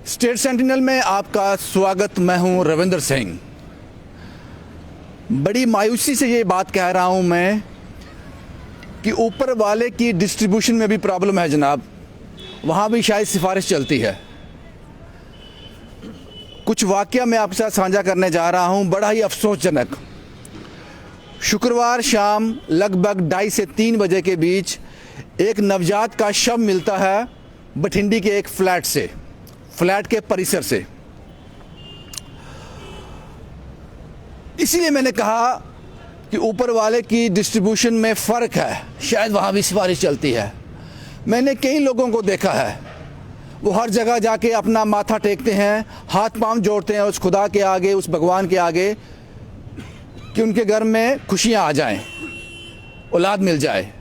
State sentinel में आपका स्वागत। मैं हूं रविंद्र सिंह। बड़ी मायूसी से ये बात कह रहा हूं मैं कि ऊपर वाले की डिस्ट्रीब्यूशन में भी प्रॉब्लम है जनाब, वहाँ भी शायद सिफारिश चलती है। कुछ वाकया मैं आपके साथ साझा करने जा रहा हूँ, बड़ा ही अफसोसजनक। शुक्रवार शाम लगभग 2:30 से 3 बजे के बीच एक नवजात का शव मिलता है बठिंडी के एक फ्लैट के परिसर से। इसीलिए मैंने कहा कि ऊपर वाले की डिस्ट्रीब्यूशन में फ़र्क है, शायद वहाँ भी सिफारिश चलती है। मैंने कई लोगों को देखा है, वो हर जगह जाके अपना माथा टेकते हैं, हाथ पांव जोड़ते हैं उस खुदा के आगे, उस भगवान के आगे कि उनके घर में खुशियाँ आ जाएं, औलाद मिल जाए।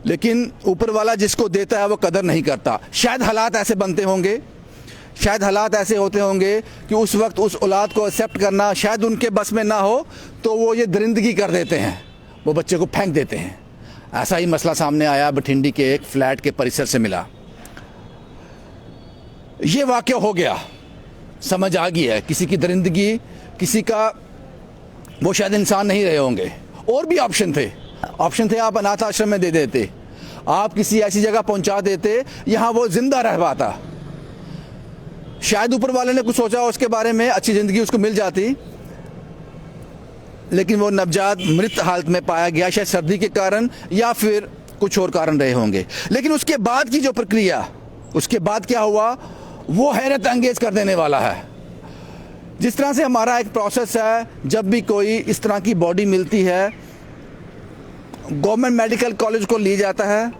लेकिन ऊपर वाला जिसको देता है वो कदर नहीं करता। शायद हालात ऐसे बनते होंगे, शायद हालात ऐसे होते होंगे कि उस वक्त उस औलाद को एक्सेप्ट करना शायद उनके बस में ना हो, तो वो ये दरिंदगी कर देते हैं, वो बच्चे को फेंक देते हैं। ऐसा ही मसला सामने आया, बठिंडी के एक फ्लैट के परिसर से मिला। ये वाक़या हो गया, समझ आ गई है किसी की दरिंदगी, किसी का, वो शायद इंसान नहीं रहे होंगे। और भी ऑप्शन थे, आप अनाथ आश्रम में दे देते, आप किसी ऐसी जगह पहुंचा देते यहाँ वो जिंदा रह पाता। शायद ऊपर वाले ने कुछ सोचा उसके बारे में, अच्छी ज़िंदगी उसको मिल जाती। लेकिन वो नवजात मृत हालत में पाया गया, शायद सर्दी के कारण या फिर कुछ और कारण रहे होंगे। लेकिन उसके बाद की जो प्रक्रिया, उसके बाद क्या हुआ, वो हैरत अंगेज कर देने वाला है। जिस तरह से हमारा एक प्रोसेस है, जब भी कोई इस तरह की बॉडी मिलती है, गवर्नमेंट मेडिकल कॉलेज को ली जाता है,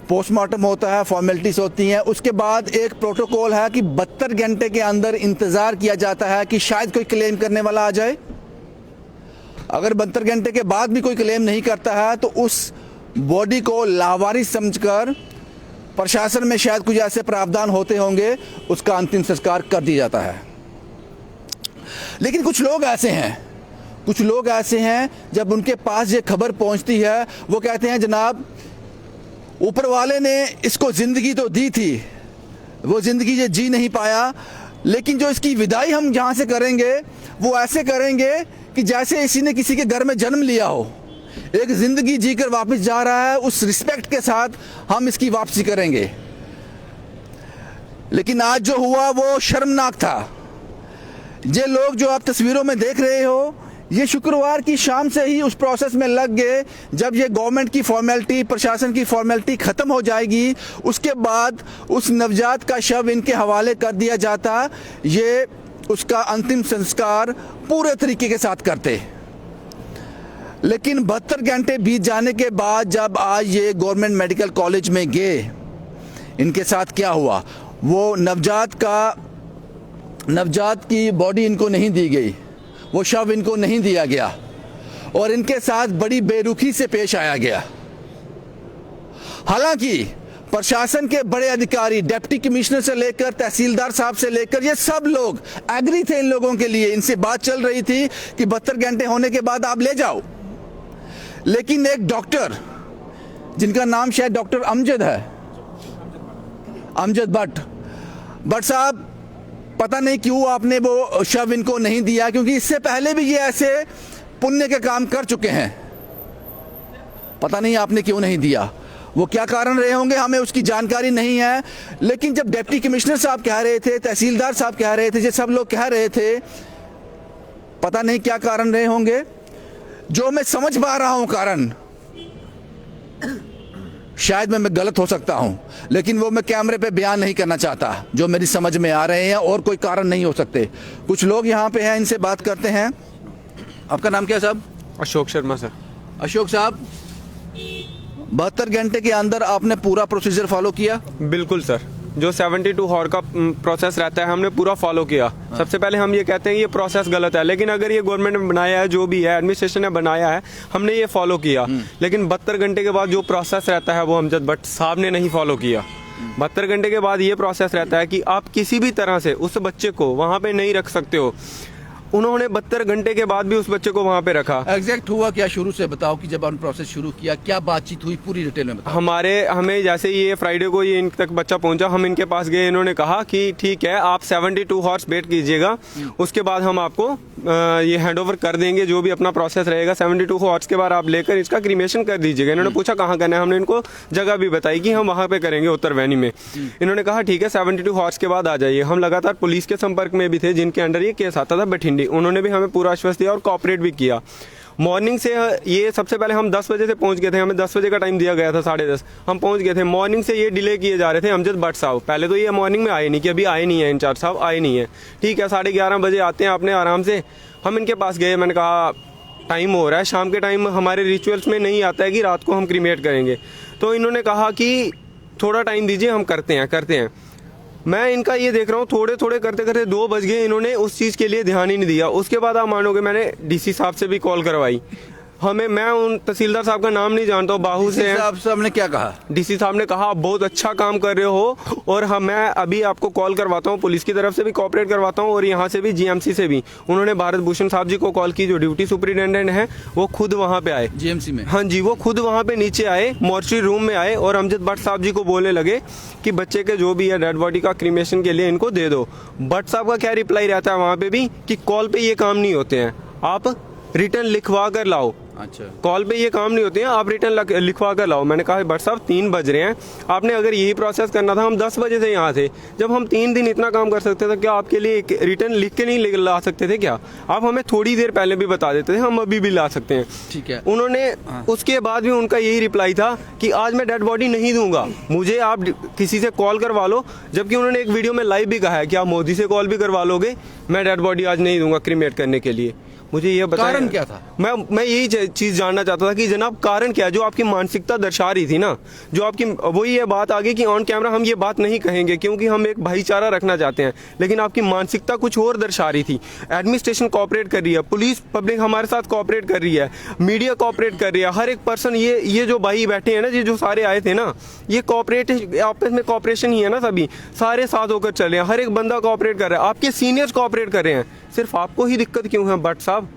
पोस्टमार्टम होता है, फॉर्मेलिटीज़ होती हैं। उसके बाद एक प्रोटोकॉल है कि 72 घंटे के अंदर इंतज़ार किया जाता है कि शायद कोई क्लेम करने वाला आ जाए। अगर 72 घंटे के बाद भी कोई क्लेम नहीं करता है तो उस बॉडी को लावारिस समझकर प्रशासन में शायद कुछ ऐसे प्रावधान होते होंगे, उसका अंतिम संस्कार कर दिया जाता है। लेकिन कुछ लोग ऐसे हैं जब उनके पास ये खबर पहुंचती है, वो कहते हैं जनाब ऊपर वाले ने इसको ज़िंदगी तो दी थी, वो ज़िंदगी ये जी नहीं पाया, लेकिन जो इसकी विदाई हम जहाँ से करेंगे वो ऐसे करेंगे कि जैसे इसी ने किसी के घर में जन्म लिया हो, एक ज़िंदगी जीकर वापस जा रहा है, उस रिस्पेक्ट के साथ हम इसकी वापसी करेंगे। लेकिन आज जो हुआ वो शर्मनाक था। ये लोग जो आप तस्वीरों में देख रहे हो, ये शुक्रवार की शाम से ही उस प्रोसेस में लग गए। जब ये गवर्नमेंट की फॉर्मेलिटी, प्रशासन की फॉर्मेलिटी ख़त्म हो जाएगी, उसके बाद उस नवजात का शव इनके हवाले कर दिया जाता, ये उसका अंतिम संस्कार पूरे तरीके के साथ करते। लेकिन 72 घंटे बीत जाने के बाद जब आज ये गवर्नमेंट मेडिकल कॉलेज में गए, इनके साथ क्या हुआ, वो नवजात की बॉडी इनको नहीं दी गई, वो शव इनको नहीं दिया गया और इनके साथ बड़ी बेरुखी से पेश आया गया। हालांकि प्रशासन के बड़े अधिकारी, डिप्टी कमिश्नर से लेकर तहसीलदार साहब से लेकर, ये सब लोग एग्री थे इन लोगों के लिए। इनसे बात चल रही थी कि 72 घंटे होने के बाद आप ले जाओ। लेकिन एक डॉक्टर, जिनका नाम शायद डॉक्टर अमजद है, अमजद भट्ट साहब, पता नहीं क्यों आपने वो शव इनको नहीं दिया, क्योंकि इससे पहले भी ये ऐसे पुण्य के काम कर चुके हैं। पता नहीं आपने क्यों नहीं दिया, वो क्या कारण रहे होंगे, हमें उसकी जानकारी नहीं है। लेकिन जब डिप्टी कमिश्नर साहब कह रहे थे, तहसीलदार साहब कह रहे थे, ये सब लोग कह रहे थे, पता नहीं क्या कारण रहे होंगे। जो मैं समझ पा रहा हूं कारण, शायद मैं गलत हो सकता हूं, लेकिन वो मैं कैमरे पे बयान नहीं करना चाहता। जो मेरी समझ में आ रहे हैं, और कोई कारण नहीं हो सकते। कुछ लोग यहाँ पे हैं, इनसे बात करते हैं। आपका नाम क्या साहब? अशोक शर्मा सर। अशोक साहब, 72 घंटे के अंदर आपने पूरा प्रोसीजर फॉलो किया? बिल्कुल सर, जो 72 आवर का प्रोसेस रहता है हमने पूरा फॉलो किया। सबसे पहले हम ये कहते हैं ये प्रोसेस गलत है, लेकिन अगर ये गवर्नमेंट ने बनाया है, जो भी है एडमिनिस्ट्रेशन ने बनाया है, हमने ये फॉलो किया। लेकिन 72 घंटे के बाद जो प्रोसेस रहता है वो अमजद भट्ट साहब ने नहीं फॉलो किया। 72 घंटे के बाद ये प्रोसेस रहता है कि आप किसी भी तरह से उस बच्चे को वहाँ पे नहीं रख सकते हो। उन्होंने 72 घंटे के बाद भी उस बच्चे को वहाँ पे रखा। एग्जैक्ट हुआ क्या, शुरू से बताओ कि जब आपने प्रोसेस शुरू किया क्या बातचीत हुई, पूरी डिटेल में बताओ। हमें जैसे ये फ्राइडे को ये इन तक बच्चा पहुंचा, हम इनके पास गए, इन्होंने कहा कि ठीक है आप 72 हॉर्स वेट कीजिएगा, उसके बाद हम आपको ये हैंडओवर कर देंगे, जो भी अपना प्रोसेस रहेगा 72 हॉर्स के बाद आप लेकर इसका क्रीमेशन कर दीजिएगा। इन्होंने पूछा कहाँ करना है, हमने इनको जगह भी बताई कि हम वहाँ पे करेंगे उत्तर वैनी में। इन्होंने कहा ठीक है 72 हॉर्स के बाद आ जाइए। हम लगातार पुलिस के संपर्क में भी थे जिनके अंडर ये केस आता था बठिंडी, उन्होंने भी हमें पूरा आश्वासन दिया और कोऑपरेट भी किया। मॉर्निंग से ये सबसे पहले हम 10 बजे से पहुंच गए थे, हमें 10 बजे का टाइम दिया गया था, 10:30 हम पहुंच गए थे। मॉर्निंग से ये डिले किए जा रहे थे अमजद भट्ट साहब। पहले तो ये मॉर्निंग में आए नहीं कि अभी आए नहीं है, इंचार्ज साहब आए नहीं है, ठीक है 11:30 बजे आते हैं अपने आराम से। हम इनके पास गए, मैंने कहा टाइम हो रहा है, शाम के टाइम हमारे रिचुअल्स में नहीं आता है कि रात को हम क्रीमेट करेंगे। तो इन्होंने कहा कि थोड़ा टाइम दीजिए, हम करते हैं। मैं इनका ये देख रहा हूँ थोड़े थोड़े करते करते 2 बज गए, इन्होंने उस चीज़ के लिए ध्यान ही नहीं दिया। उसके बाद आप मानोगे मैंने डीसी साहब से भी कॉल करवाई। मैं उन तहसीलदार साहब का नाम नहीं जानता हूँ, बाहू से हैं। साहब ने क्या कहा? डीसी साहब ने कहा आप बहुत अच्छा काम कर रहे हो और मैं अभी आपको कॉल करवाता हूँ, पुलिस की तरफ से भी कोऑपरेट करवाता हूँ और यहाँ से भी जीएमसी से भी। उन्होंने भारत भूषण साहब जी को कॉल की, जो ड्यूटी सुपरिटेंडेंट है, वो खुद वहाँ पे आए जीएमसी में। हाँ जी, वो खुद वहाँ पे नीचे आए, मॉर्चरी रूम में आए और अमजद भट्ट साहब जी को बोलने लगे कि बच्चे के जो भी है डेड बॉडी का क्रीमेशन के लिए इनको दे दो। भट्ट साहब का क्या रिप्लाई रहता है वहाँ पे भी कि कॉल पे ये काम नहीं होते हैं, आप रिटर्न लिखवा कर लाओ। अच्छा, कॉल पे ये काम नहीं होते हैं, आप रिटर्न लिखवा कर लाओ। मैंने कहा भट्ट साहब 3 बज रहे हैं, आपने अगर यही प्रोसेस करना था, हम 10 बजे से यहाँ थे। जब हम 3 दिन इतना काम कर सकते थे, क्या आपके लिए एक रिटर्न लिख के नहीं ला सकते थे क्या? आप हमें थोड़ी देर पहले भी बता देते थे, हम अभी भी ला सकते हैं। ठीक है। उन्होंने उसके बाद भी उनका यही रिप्लाई था कि आज मैं डेड बॉडी नहीं दूंगा, मुझे आप किसी से कॉल करवा लो। जबकि उन्होंने एक वीडियो में लाइव भी कहा है कि आप मोदी से कॉल भी करवा लोगे, मैं डेड बॉडी आज नहीं दूंगा क्रीमेट करने के लिए। मुझे ये बताया कारण क्या था? मैं यही चीज जानना चाहता था कि जनाब कारण क्या है? जो आपकी मानसिकता दर्शा रही थी ना, जो आपकी वही ये बात आ गई कि ऑन कैमरा हम ये बात नहीं कहेंगे क्योंकि हम एक भाईचारा रखना चाहते हैं, लेकिन आपकी मानसिकता कुछ और दर्शा रही थी। एडमिनिस्ट्रेशन कोऑपरेट कर रही है, पुलिस पब्लिक हमारे साथ कोऑपरेट कर रही है, मीडिया कोऑपरेट कर रही है, हर एक पर्सन, ये जो भाई बैठे हैं ना, ये जो सारे आए थे ना, ये कोऑपरेट आपस में कोऑपरेशन ही है ना, सभी सारे साथ होकर चल रहे हैं, हर एक बंदा कोऑपरेट कर रहा है, आपके सीनियर्स कोऑपरेट कर रहे हैं। सिर्फ आपको ही दिक्कत क्यों है भट्ट साहब?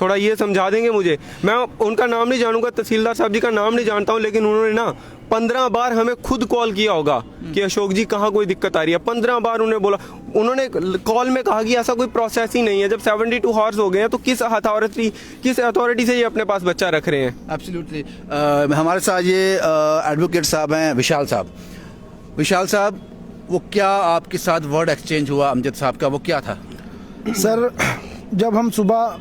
थोड़ा ये समझा देंगे मुझे। मैं उनका नाम नहीं जानूंगा, तहसीलदार साहब जी का नाम नहीं जानता हूं, लेकिन उन्होंने ना 15 बार हमें खुद कॉल किया होगा कि अशोक जी कहाँ कोई दिक्कत आ रही है। 15 बार उन्होंने बोला, उन्होंने कॉल में कहा कि ऐसा कोई प्रोसेस ही नहीं है। जब 72 हॉर्स हो गए हैं तो किस अथॉरिटी से ये अपने पास बच्चा रख रहे हैं? एब्सोल्युटली। हमारे साथ ये एडवोकेट साहब हैं, विशाल साहब, वो क्या आपके साथ वर्ड एक्सचेंज हुआ अमजद साहब का, वो क्या था? सर, जब हम सुबह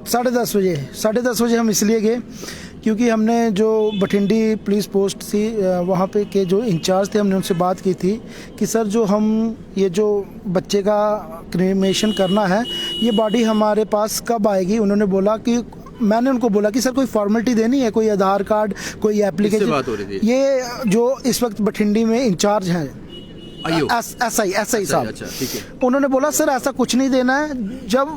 10:30 बजे हम इसलिए गए क्योंकि हमने जो बठिंडी पुलिस पोस्ट थी वहाँ पे के जो इंचार्ज थे, हमने उनसे बात की थी कि सर जो हम ये जो बच्चे का क्रीमेशन करना है, ये बॉडी हमारे पास कब आएगी? उन्होंने बोला कि मैंने उनको बोला कि सर कोई फॉर्मेलिटी देनी है, कोई आधार कार्ड, कोई एप्लीकेशन। ये जो इस वक्त बठिंडी में इंचार्ज हैं एसआई साहब, अच्छा, ठीक है। उन्होंने बोला सर ऐसा कुछ नहीं देना है। जब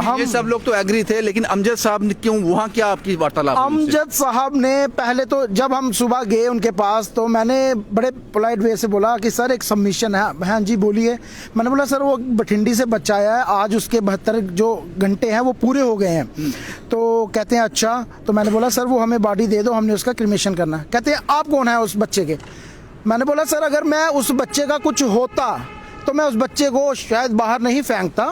हम ये सब लोग तो एग्री थे, लेकिन अमजद साहब ने क्यों, वहाँ क्या आपकी वार्तालाप? अमजद साहब ने पहले तो जब हम सुबह गए उनके पास तो मैंने बड़े पोलाइट वे से बोला कि सर एक सबमिशन है। हाँ जी बोलिए। मैंने बोला सर वो बठिंडी से बच्चा आया है, आज उसके 72 जो घंटे हैं वो पूरे हो गए हैं। तो कहते हैं अच्छा। तो मैंने बोला सर वो हमें बॉडी दे दो, हमने उसका क्रीमेशन करना है। कहते हैं आप कौन है उस बच्चे के? मैंने बोला सर अगर मैं उस बच्चे का कुछ होता तो मैं उस बच्चे को शायद बाहर नहीं फेंकता।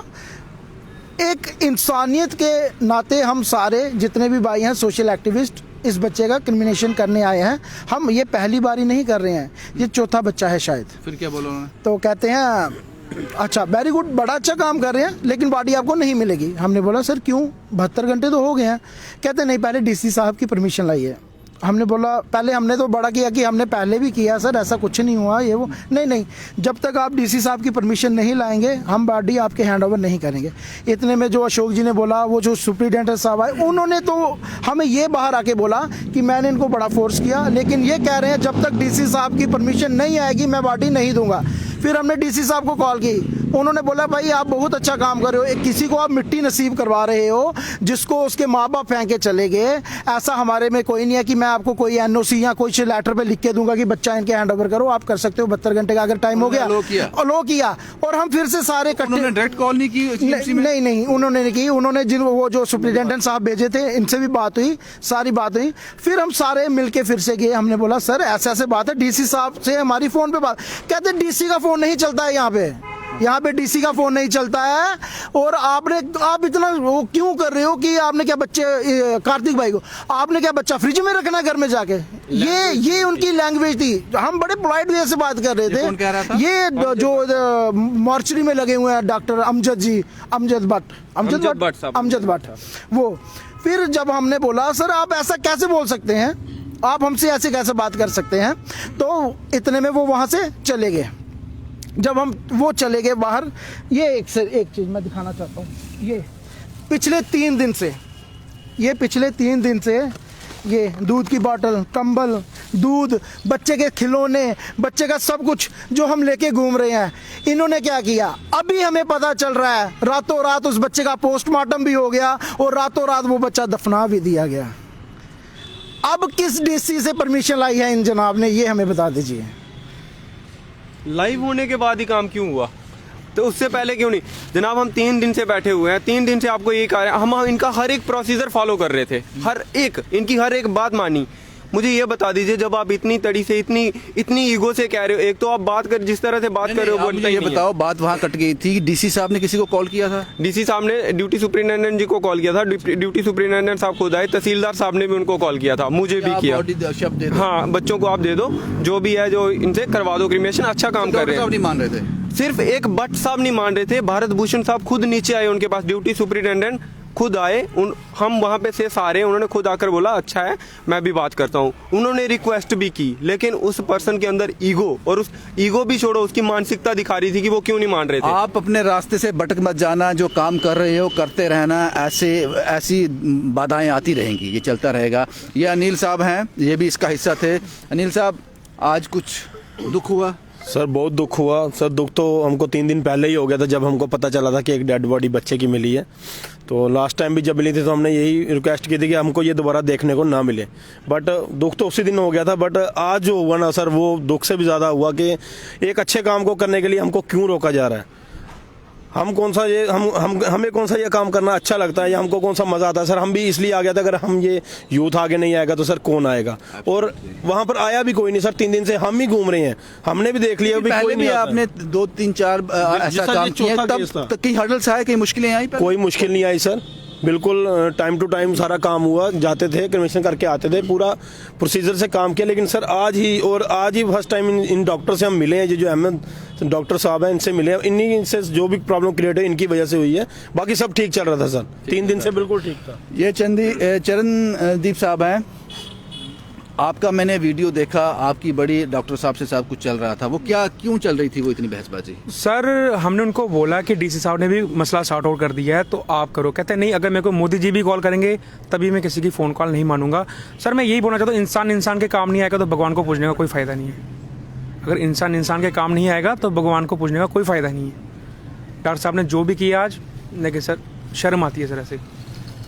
एक इंसानियत के नाते हम सारे जितने भी भाई हैं सोशल एक्टिविस्ट इस बच्चे का क्रिमिनेशन करने आए हैं। हम ये पहली बार ही नहीं कर रहे हैं, ये चौथा बच्चा है शायद। फिर क्या बोला उन्होंने? तो कहते हैं अच्छा वेरी गुड, बड़ा अच्छा काम कर रहे हैं, लेकिन बॉडी आपको नहीं मिलेगी। हमने बोला सर क्यों, 72 घंटे तो हो गए हैं। कहते नहीं पहले डीसी साहब की परमिशन लाइए। हमने बोला पहले हमने तो बड़ा किया कि हमने पहले भी किया सर, ऐसा कुछ नहीं हुआ ये वो। नहीं, जब तक आप डीसी साहब की परमिशन नहीं लाएंगे हम बॉडी आपके हैंडओवर नहीं करेंगे। इतने में जो अशोक जी ने बोला, वो जो सुपरिटेंडेंट साहब आए, उन्होंने तो हमें ये बाहर आके बोला कि मैंने इनको बड़ा फोर्स किया, लेकिन ये कह रहे हैं जब तक डीसी साहब की परमिशन नहीं आएगी मैं बॉडी नहीं दूंगा। फिर हमने डीसी साहब को कॉल की, उन्होंने बोला भाई आप बहुत अच्छा काम कर रहे हो, एक किसी को आप मिट्टी नसीब करवा रहे हो जिसको उसके माँ बाप फेंक के चले गए। ऐसा हमारे में कोई नहीं है कि मैं आपको कोई एनओसी या कोई लेटर पे लिख के दूंगा कि बच्चा इनके हैंड ओवर करो, आप कर सकते हो 72 घंटे का अगर टाइम हो गया। लो किया और हम फिर से सारे उन्होंने डायरेक्ट कॉल नहीं की? नहीं उन्होंने नहीं की। उन्होंने जिन वो जो सुप्रिटेंडेंट साहब भेजे थे इनसे भी बात हुई, सारी बात हुई। फिर हम सारे मिलके फिर से गए, हमने बोला सर ऐसे ऐसे बात है, डीसी साहब से हमारी फोन पे बात, कहते डीसी का फोन नहीं चलता है यहाँ पे डीसी का फोन नहीं चलता है। और आप इतना वो क्यों कर रहे हो कि आपने क्या बच्चे, कार्तिक भाई को आपने क्या बच्चा फ्रिज में रखना घर में जाके, ये उनकी लैंग्वेज थी। हम बड़े पोलाइट वे से बात कर रहे थे। कौन कह रहा था? ये जो मॉर्चरी में लगे हुए हैं डॉक्टर अमजद भट्ट वो। फिर जब हमने बोला सर आप ऐसा कैसे बोल सकते हैं, आप हमसे ऐसे कैसे बात कर सकते हैं, तो इतने में वो वहां से चले गए। जब हम वो चले गए बाहर, ये एक चीज़ मैं दिखाना चाहता हूँ, ये पिछले 3 दिन से ये दूध की बोतल, कंबल, दूध, बच्चे के खिलौने, बच्चे का सब कुछ जो हम लेके घूम रहे हैं, इन्होंने क्या किया अभी हमें पता चल रहा है। रातों रात उस बच्चे का पोस्टमार्टम भी हो गया और रातों रात वो बच्चा दफना भी दिया गया। अब किस डीसी से परमिशन लाई है इन जनाब ने, ये हमें बता दीजिए। लाइव होने के बाद ही काम क्यों हुआ, तो उससे पहले क्यों नहीं? जनाब हम 3 दिन से बैठे हुए हैं, 3 दिन से आपको यही कह रहे हैं, हम इनका हर एक प्रोसीजर फॉलो कर रहे थे, इनकी हर एक बात मानी। मुझे ये बता दीजिए जब आप इतनी तड़ी से इतनी ईगो से कह रहे हो, एक तो आप बात कर जिस तरह से बात कर रहे हो, मुझे ये बताओ बात वहाँ कट गई थी, डीसी साहब ने किसी को कॉल किया था? डीसी साहब ने ड्यूटी सुपरिटेंडेंट जी को कॉल किया था, ड्यूटी सुपरिटेंडेंट साहब खुद आए, तहसीलदार साहब ने भी उनको कॉल किया था, मुझे भी किया। शब्द हाँ बच्चों को आप दे दो, जो भी है जो इनसे करवा दो क्रिमेशन, अच्छा काम कर रहे हैं। नहीं मान रहे थे, सिर्फ एक भट्ट साहब नहीं मान रहे थे, भारत भूषण साहब खुद नीचे आए, उनके पास ड्यूटी सुपरिटेंडेंट खुद आए, हम वहाँ पे से सारे, उन्होंने खुद आकर बोला अच्छा है मैं भी बात करता हूँ। उन्होंने रिक्वेस्ट भी की, लेकिन उस पर्सन के अंदर ईगो, और उस ईगो भी छोड़ो उसकी मानसिकता दिखा रही थी कि वो क्यों नहीं मान रहे थे। आप अपने रास्ते से भटक मत जाना, जो काम कर रहे हो करते रहना, ऐसी बाधाएं आती रहेंगी, ये चलता रहेगा। ये अनिल साहब हैं, ये भी इसका हिस्सा थे। अनिल साहब आज कुछ दुख हुआ? सर बहुत दुख हुआ सर, दुख तो हमको 3 दिन पहले ही हो गया था जब हमको पता चला था कि एक डेड बॉडी बच्चे की मिली है। तो लास्ट टाइम भी जब मिली थी तो हमने यही रिक्वेस्ट की थी कि हमको ये दोबारा देखने को ना मिले, बट दुख तो उसी दिन हो गया था। बट आज जो हुआ ना सर, वो दुख से भी ज़्यादा हुआ कि एक अच्छे काम को करने के लिए हमको क्यों रोका जा रहा है। हमें कौन सा ये काम करना अच्छा लगता है या हमको कौन सा मज़ा आता है सर। हम भी इसलिए आ गया था, अगर हम ये यूथ आगे नहीं आएगा तो सर कौन आएगा। और वहाँ पर आया भी कोई नहीं सर, 3 दिन से हम ही घूम रहे हैं, हमने भी देख लिया। पहले भी आपने 2-3-4 ऐसा काम किया, तब कई हर्डल्स आए, कई मुश्किलें आई? कोई मुश्किल नहीं आई सर, बिल्कुल टाइम टू टाइम सारा काम हुआ, जाते थे कमीशन करके आते थे, पूरा प्रोसीजर से काम किया। लेकिन सर आज ही फर्स्ट टाइम इन डॉक्टर से हम मिले हैं, जो अहमद डॉक्टर साहब हैं इनसे मिले हैं। इन्हीं से जो भी प्रॉब्लम क्रिएट है इनकी वजह से हुई है, बाकी सब ठीक चल रहा था सर, 3 दिन से बिल्कुल ठीक था। ये चरणदीप साहब हैं, आपका मैंने वीडियो देखा, आपकी बड़ी डॉक्टर साहब से सब कुछ चल रहा था, वो क्यों चल रही थी वो इतनी बहसबाजी? सर हमने उनको बोला कि डीसी साहब ने भी मसला सॉर्ट आउट कर दिया है तो आप करो। कहते हैं नहीं, अगर मेरे को मोदी जी भी कॉल करेंगे तभी मैं किसी की फ़ोन कॉल नहीं मानूंगा। सर मैं यही बोलना चाहता हूँ, इंसान के काम नहीं आएगा तो भगवान को पूजने का कोई फ़ायदा नहीं है। अगर इंसान के काम नहीं आएगा तो भगवान को पूजने का कोई फ़ायदा नहीं है। डॉक्टर साहब ने जो भी किया आज, लेकिन सर शर्म आती है सर,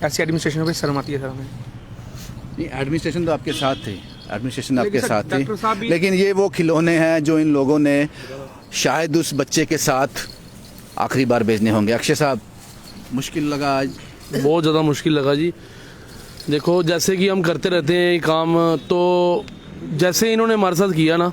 ऐसी एडमिनिस्ट्रेशन पर शर्म आती है सर हमें। नहीं, एडमिनिस्ट्रेशन तो आपके साथ थी, एडमिनिस्ट्रेशन आपके साथ थी, लेकिन ये वो खिलौने हैं जो इन लोगों ने शायद उस बच्चे के साथ आखिरी बार भेजने होंगे। अक्षय साहब, मुश्किल लगा आज? बहुत ज़्यादा मुश्किल लगा जी। देखो जैसे कि हम करते रहते हैं ये काम, तो जैसे इन्होंने हमारे साथ किया ना,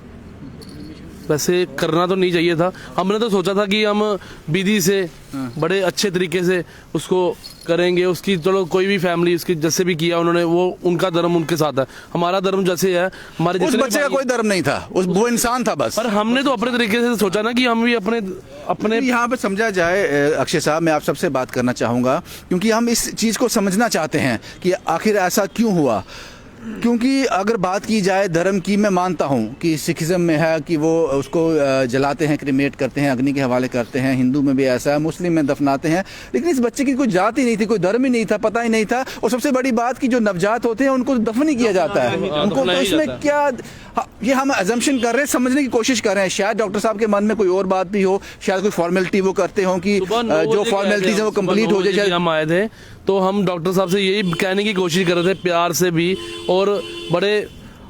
वैसे करना तो नहीं चाहिए था। हमने तो सोचा था कि हम विधि से बड़े अच्छे तरीके से उसको करेंगे, उसकी चलो कोई भी फैमिली उसकी जैसे भी किया उन्होंने, वो उनका धर्म उनके साथ है, हमारा धर्म जैसे है। हमारे उस बच्चे का कोई धर्म नहीं था, वो इंसान था बस। पर हमने तो अपने तरीके से सोचा ना कि हम भी अपने यहाँ पे समझा जाए। अक्षय साहब, मैं आप सबसे बात करना चाहूँगा क्योंकि हम इस चीज़ को समझना चाहते हैं कि आखिर ऐसा क्यों हुआ। क्योंकि अगर बात की जाए धर्म की, मैं मानता हूँ कि सिखिज्म में है कि वो उसको जलाते हैं, क्रिमेट करते हैं, अग्नि के हवाले करते हैं, हिंदू में भी ऐसा है, मुस्लिम में दफनाते हैं, लेकिन इस बच्चे की कोई जात ही नहीं थी, कोई धर्म ही नहीं था, पता ही नहीं था। और सबसे बड़ी बात कि जो नवजात होते हैं उनको दफन ही किया जाता है, उनको तो इसमें क्या, ये हम अजम्पशन कर रहे हैं, समझने की कोशिश कर रहे हैं। शायद डॉक्टर साहब के मन में कोई और बात भी हो, शायद कोई फॉर्मेलिटी वो करते हो कि जो फॉर्मेलिटीज है वो कंप्लीट हो जाए। हम आए थे तो हम डॉक्टर साहब से यही कहने की कोशिश कर रहे थे, प्यार से भी और बड़े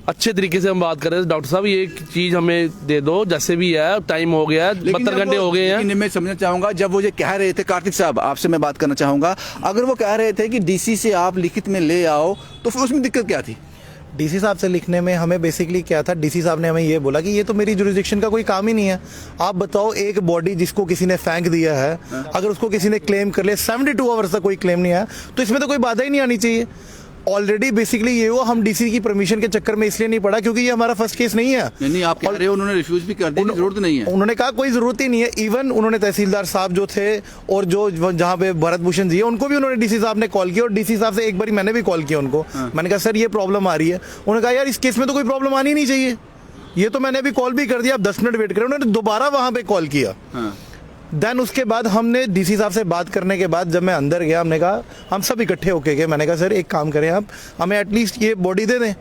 अच्छे तरीके से हम बात कर रहे थे, डॉक्टर साहब ये चीज हमें दे दो, जैसे भी है, टाइम हो गया है, 72 घंटे हो गए हैं। लेकिन मैं समझना चाहूंगा, जब वो ये कह रहे थे, कार्तिक साहब आपसे मैं बात करना चाहूंगा, अगर वो कह रहे थे कि डीसी से आप लिखित में ले आओ, तो फिर उसमें दिक्कत क्या थी? डीसी साहब से लिखने में हमें बेसिकली क्या था, डीसी साहब ने हमें ये बोला कि ये तो मेरी जुरिस्डिक्शन का कोई काम ही नहीं है। आप बताओ, एक बॉडी जिसको किसी ने फेंक दिया है, अगर उसको किसी ने क्लेम कर लिया, 72 आवर्स तक कोई क्लेम नहीं आया, तो इसमें तो कोई बाधा ही नहीं आनी चाहिए। ऑलरेडी बेसिकली ये हुआ, हम डीसी की परमिशन के चक्कर में इसलिए नहीं पड़ा क्योंकि ये हमारा फर्स्ट केस नहीं है। नहीं, आप कह रहे हो उन्होंने रिफ्यूज भी कर दिया, जरूरत नहीं है। उन्होंने कहा कोई जरूरत ही नहीं है। इवन उन्होंने तहसीलदार साहब जो थे और जो जहाँ पे भरत भूषण जी है, उनको भी उन्होंने डीसी साहब ने कॉल किया, और डीसी साहब से एक बार मैंने भी कॉल किया उनको। मैंने कहा सर ये प्रॉब्लम आ रही है। उन्होंने कहा यार इस केस में तो कोई प्रॉब्लम आनी नहीं चाहिए, ये तो मैंने अभी कॉल भी कर दिया, आप 10 मिनट वेट करें। उन्होंने दोबारा वहां पे कॉल किया। देन उसके बाद हमने डीसी साहब से बात करने के बाद जब मैं अंदर गया, हमने कहा, हम सब इकट्ठे होके गए, मैंने कहा सर एक काम करें, आप हमें एटलीस्ट ये बॉडी दे दें।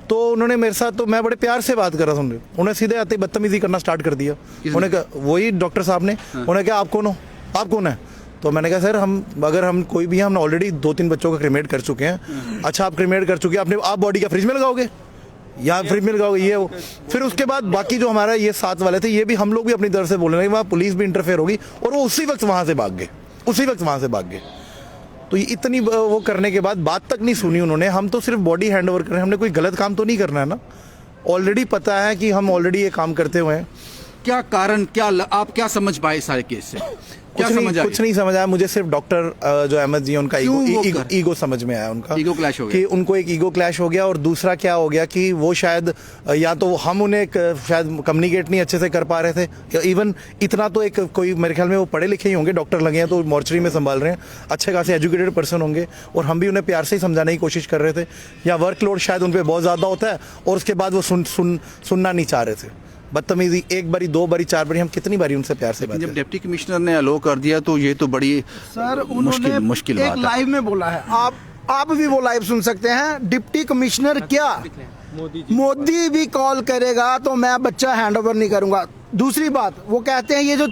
तो उन्होंने मेरे साथ, तो मैं बड़े प्यार से बात कर रहा था, उन्होंने सीधे आते बदतमीजी करना स्टार्ट कर दिया। उन्होंने कहा, वही डॉक्टर साहब ने, उन्होंने कहा आप कौन हो, आप कौन है? तो मैंने कहा सर हम कोई भी, हम ऑलरेडी 2-3 बच्चों का क्रिमेट कर चुके हैं। अच्छा आप क्रिमेट कर चुके हैं, आप बॉडी का फ्रिज में लगाओगे, यहाँ फ्रिज में लगाओगे, ये वो। फिर उसके बाद बाकी जो हमारा ये साथ वाले थे, ये भी हम लोग भी अपनी तरफ से बोलने लगे, वहाँ पुलिस भी इंटरफेयर होगी, और वो उसी वक्त वहाँ से भाग गए। तो ये इतनी वो करने के बाद बात तक नहीं सुनी उन्होंने। हम तो सिर्फ बॉडी हैंड ओवर कर रहे हैं, हमने कोई गलत काम तो नहीं करना है ना। ऑलरेडी पता है कि हम ऑलरेडी ये काम करते हुए हैं। क्या कारण, आप क्या समझ पाए सारे केस से? क्या समझ आया? कुछ नहीं समझ आया मुझे, सिर्फ डॉक्टर जो अहमद जी उनका ईगो समझ में आया, उनका ईगो क्लैश हो गया, कि उनको एक ईगो क्लैश हो गया। और दूसरा क्या हो गया कि वो शायद या तो हम उन्हें शायद कम्युनिकेट नहीं अच्छे से कर पा रहे थे। इवन इतना तो एक कोई मेरे ख्याल में वो पढ़े लिखे ही होंगे, डॉक्टर लगे हैं तो मॉर्चरी में संभाल रहे हैं, अच्छे खासे एजुकेटेड पर्सन होंगे, और हम भी उन्हें प्यार से ही समझाने की कोशिश कर रहे थे। या वर्कलोड शायद उन पर बहुत ज़्यादा होता है, और उसके बाद वो सुनना नहीं चाह रहे थे। बदतमीजी 1 बारी 2 बारी 4 बारी, हम कितनी बारी उनसे प्यार से बात जब डिप्टी कमिश्नर ने अलो कर दिया तो ये तो बड़ी सर उन्होंने मुश्किल एक बात है। लाइव में बोला है, आप भी वो लाइव सुन सकते हैं। डिप्टी कमिश्नर क्या, मोदी भी कॉल करेगा तो मैं बच्चा हैंड ओवर नहीं करूंगा। दूसरी बात, वो कहते हैं ये जो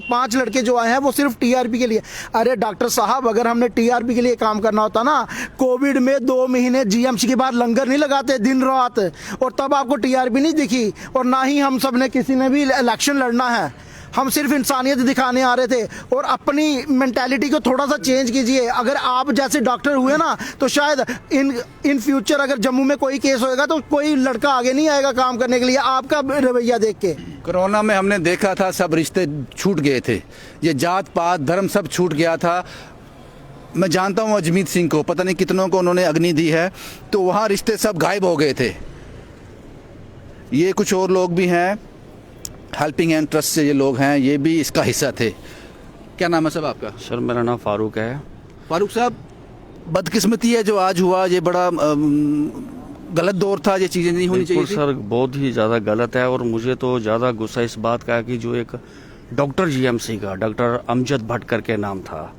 5 लड़के जो आए हैं वो सिर्फ टीआरपी के लिए। अरे डॉक्टर साहब, अगर हमने टीआरपी के लिए काम करना होता ना, कोविड में 2 महीने जीएमसी के बाहर लंगर नहीं लगाते दिन रात, और तब आपको टीआरपी नहीं दिखी, और ना ही हम सब ने किसी ने भी इलेक्शन लड़ना है। हम सिर्फ इंसानियत दिखाने आ रहे थे, और अपनी मेंटालिटी को थोड़ा सा चेंज कीजिए। अगर आप जैसे डॉक्टर हुए ना, तो शायद इन फ्यूचर अगर जम्मू में कोई केस होएगा तो कोई लड़का आगे नहीं आएगा काम करने के लिए आपका रवैया देख के। कोरोना में हमने देखा था सब रिश्ते छूट गए थे, ये जात पात धर्म सब छूट गया था। मैं जानता हूँ अजमीत सिंह को, पता नहीं कितनों को उन्होंने अग्नि दी है, तो वहाँ रिश्ते सब गायब हो गए थे। ये कुछ और लोग भी हैं, हेल्पिंग हैंड ट्रस्ट से ये लोग हैं, ये भी इसका हिस्सा थे। क्या नाम है साहब आपका? सर मेरा नाम फारूक है। फारूक साहब, बदकिस्मती है जो आज हुआ, ये बड़ा गलत दौर था, ये चीज़ें नहीं होनी चाहिए थी। सर बहुत ही ज़्यादा गलत है, और मुझे तो ज़्यादा गुस्सा इस बात का है कि जो एक डॉक्टर जीएमसी का डॉक्टर अमजद भट्ट करके नाम था,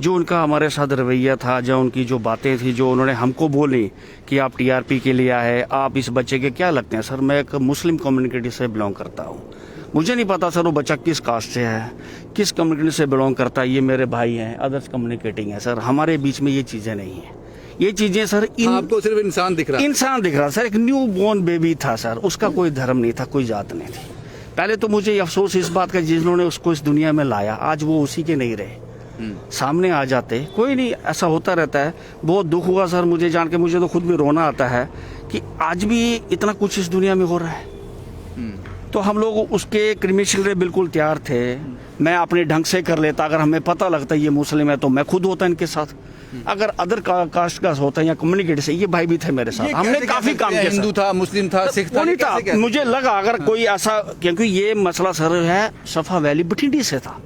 जो उनका हमारे साथ रवैया था, जो उनकी जो बातें थी, जो उन्होंने हमको बोली कि आप टीआरपी के लिए आए, आप इस बच्चे के क्या लगते हैं? सर मैं एक मुस्लिम कम्युनिटी से बिलोंग करता हूँ, मुझे नहीं पता सर वो बच्चा किस कास्ट से है, किस कम्युनिटी से बिलोंग करता है। ये मेरे भाई हैं, अदर्स कम्युनिकेटिंग है सर, हमारे बीच में ये चीज़ें नहीं हैं। ये चीज़ें सर आपको सिर्फ इंसान दिख रहा सर, एक न्यू बॉर्न बेबी था सर, उसका कोई धर्म नहीं था, कोई जात नहीं थी। पहले तो मुझे अफसोस इस बात का, जिन्होंने उसको इस दुनिया में लाया, आज वो उसी के नहीं रहे, सामने आ जाते। कोई नहीं, ऐसा होता रहता है। बहुत दुख हुआ सर मुझे जान के, मुझे तो खुद भी रोना आता है कि आज भी इतना कुछ इस दुनिया में हो रहा है। तो हम लोग उसके क्रिमेशन के लिए बिल्कुल तैयार थे। मैं अपने ढंग से कर लेता, अगर हमें पता लगता ये मुस्लिम है तो मैं खुद होता इनके साथ, अगर अदर कास्ट का होता या कम्युनिकेट से, ये भाई भी थे मेरे साथ, हमने काफी काम किया। हिंदू था, मुस्लिम था, सिख था, वो नहीं ये कैसे था, मुझे लगा अगर कोई ऐसा, क्योंकि ये मसला सर है सफा वैली बठिंडी से था,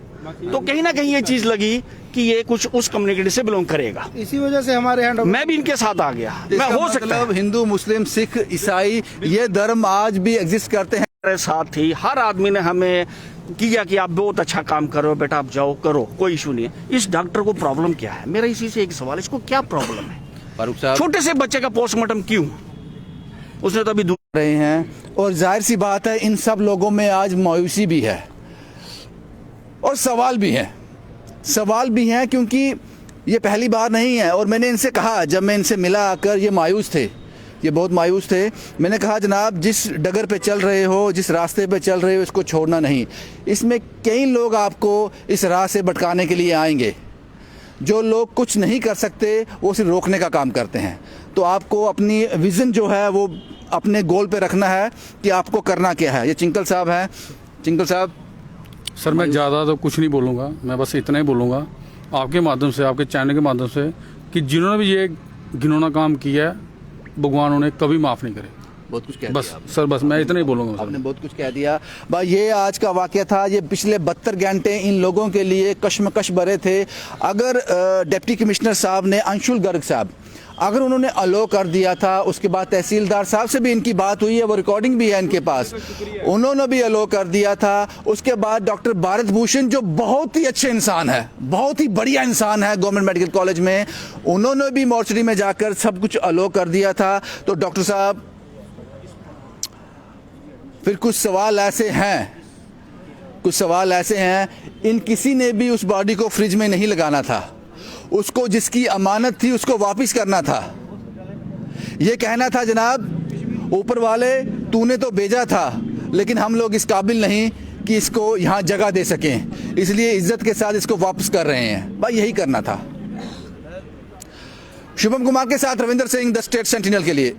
तो कहीं ना कहीं ये चीज लगी कि ये कुछ उस कम्युनिटी से बिलोंग करेगा, इसी वजह से हमारे यहाँ मैं भी इनके साथ आ गया। मैं इसका हो सकता है मतलब हिंदू, मुस्लिम, सिख, ईसाई, ये धर्म आज भी एग्जिस्ट करते हैं। मेरे साथ थी, हर आदमी ने हमें किया कि आप बहुत अच्छा काम करो बेटा, आप जाओ करो, कोई इशू नहीं है। इस डॉक्टर को प्रॉब्लम क्या है? मेरा इसी से एक सवाल, इसको क्या प्रॉब्लम है? फारूक साहब छोटे से बच्चे का पोस्टमार्टम क्यों? उसने तो अभी रहे हैं, और जाहिर सी बात है इन सब लोगों में आज मायूसी भी है और सवाल भी है। सवाल भी हैं क्योंकि ये पहली बार नहीं है, और मैंने इनसे कहा, जब मैं इनसे मिला आकर, ये मायूस थे, ये बहुत मायूस थे। मैंने कहा जनाब जिस डगर पे चल रहे हो, जिस रास्ते पे चल रहे हो, इसको छोड़ना नहीं। इसमें कई लोग आपको इस राह से भटकाने के लिए आएंगे। जो लोग कुछ नहीं कर सकते वो सिर्फ रोकने का काम करते हैं। तो आपको अपनी विज़न जो है वो अपने गोल पे रखना है कि आपको करना क्या है। ये चिंकल साहब हैं। चिंकल साहब, सर मैं ज़्यादा तो कुछ नहीं बोलूँगा, मैं बस इतना ही बोलूँगा आपके माध्यम से, आपके चैनल के माध्यम से, कि जिन्होंने भी ये घिनौना काम किया है, भगवान उन्हें कभी माफ़ नहीं करे। बहुत कुछ कह बस दिया आपने। सर, बस मैं इतना ही बोलूँगा। आपने बहुत कुछ कह दिया भाई। ये आज का वाक़या था। ये पिछले 72 घंटे इन लोगों के लिए कश्मकश भरे थे। अगर डिप्टी कमिश्नर साहब ने, अंशुल गर्ग साहब, अगर उन्होंने अलो कर दिया था, उसके बाद तहसीलदार साहब से भी इनकी बात हुई है, वो रिकॉर्डिंग भी है इनके पास, उन्होंने भी अलो कर दिया था। उसके बाद डॉक्टर भारत भूषण जो बहुत ही अच्छे इंसान है, बहुत ही बढ़िया इंसान है गवर्नमेंट मेडिकल कॉलेज में, उन्होंने भी मॉर्चरी में जाकर सब कुछ अलो कर दिया था। तो डॉक्टर साहब, फिर कुछ सवाल ऐसे हैं, कुछ सवाल ऐसे हैं, इन किसी ने भी उस बॉडी को फ्रिज में नहीं लगाना था। उसको जिसकी अमानत थी उसको वापस करना था। ये कहना था जनाब ऊपर वाले तूने तो भेजा था, लेकिन हम लोग इस काबिल नहीं कि इसको यहाँ जगह दे सकें, इसलिए इज्जत के साथ इसको वापस कर रहे हैं। भाई यही करना था। शुभम कुमार के साथ Ravinder Singh, the state sentinel के लिए।